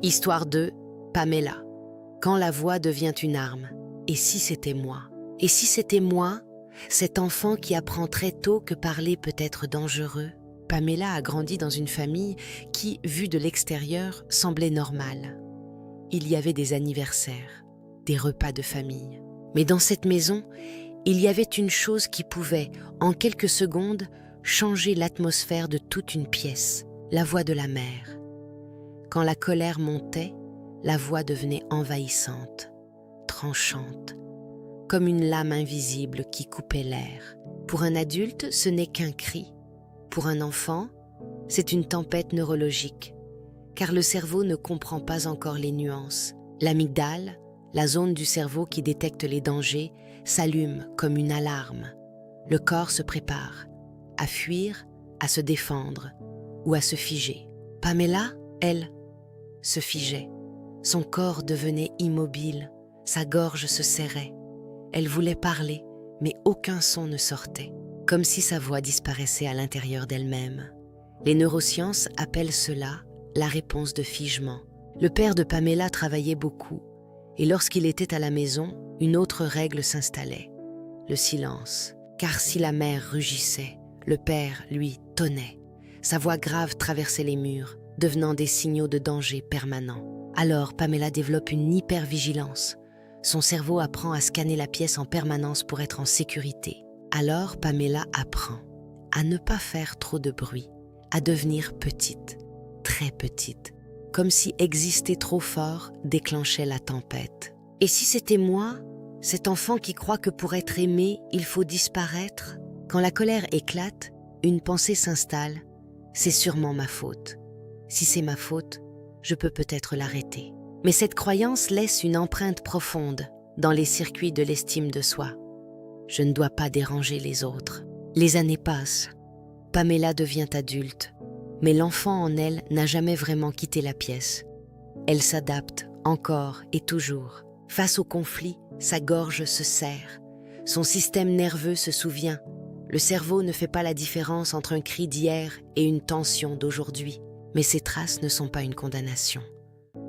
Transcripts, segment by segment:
Histoire de Pamela. Quand la voix devient une arme. Et si c'était moi? Et si c'était moi, cet enfant qui apprend très tôt que parler peut être dangereux? Pamela a grandi dans une famille qui, vue de l'extérieur, semblait normale. Il y avait des anniversaires, des repas de famille. Mais dans cette maison, il y avait une chose qui pouvait, en quelques secondes, changer l'atmosphère de toute une pièce, la voix de la mère. Quand la colère montait, la voix devenait envahissante, tranchante, comme une lame invisible qui coupait l'air. Pour un adulte, ce n'est qu'un cri. Pour un enfant, c'est une tempête neurologique, car le cerveau ne comprend pas encore les nuances. L'amygdale, la zone du cerveau qui détecte les dangers, s'allume comme une alarme. Le corps se prépare à fuir, à se défendre ou à se figer. Pamela, elle, se figeait. Son corps devenait immobile, sa gorge se serrait. Elle voulait parler, mais aucun son ne sortait, comme si sa voix disparaissait à l'intérieur d'elle-même. Les neurosciences appellent cela la réponse de figement. Le père de Pamela travaillait beaucoup, et lorsqu'il était à la maison, une autre règle s'installait, le silence. Car si la mère rugissait, le père, lui, tonnait. Sa voix grave traversait les murs, devenant des signaux de danger permanents. Alors Pamela développe une hypervigilance. Son cerveau apprend à scanner la pièce en permanence pour être en sécurité. Alors Pamela apprend à ne pas faire trop de bruit, à devenir petite, très petite, comme si exister trop fort déclenchait la tempête. Et si c'était moi, cet enfant qui croit que pour être aimé, il faut disparaître? Quand la colère éclate, une pensée s'installe, c'est sûrement ma faute. Si c'est ma faute, je peux peut-être l'arrêter. Mais cette croyance laisse une empreinte profonde dans les circuits de l'estime de soi. Je ne dois pas déranger les autres. Les années passent. Pamela devient adulte, mais l'enfant en elle n'a jamais vraiment quitté la pièce. Elle s'adapte encore et toujours. Face au conflit, sa gorge se serre. Son système nerveux se souvient. Le cerveau ne fait pas la différence entre un cri d'hier et une tension d'aujourd'hui. Mais ces traces ne sont pas une condamnation.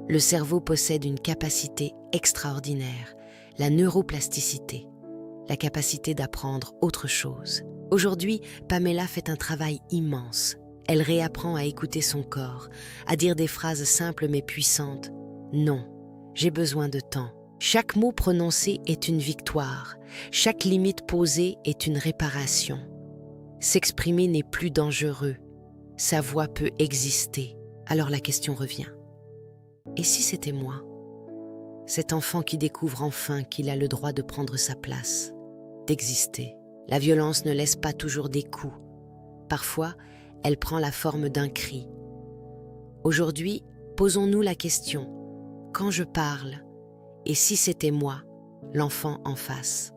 Le cerveau possède une capacité extraordinaire, la neuroplasticité, la capacité d'apprendre autre chose. Aujourd'hui, Pamela fait un travail immense. Elle réapprend à écouter son corps, à dire des phrases simples mais puissantes. Non, j'ai besoin de temps. Chaque mot prononcé est une victoire. Chaque limite posée est une réparation. S'exprimer n'est plus dangereux. Sa voix peut exister. Alors la question revient. Et si c'était moi? Cet enfant qui découvre enfin qu'il a le droit de prendre sa place, d'exister. La violence ne laisse pas toujours des coups. Parfois, elle prend la forme d'un cri. Aujourd'hui, posons-nous la question. Quand je parle, et si c'était moi, l'enfant en face?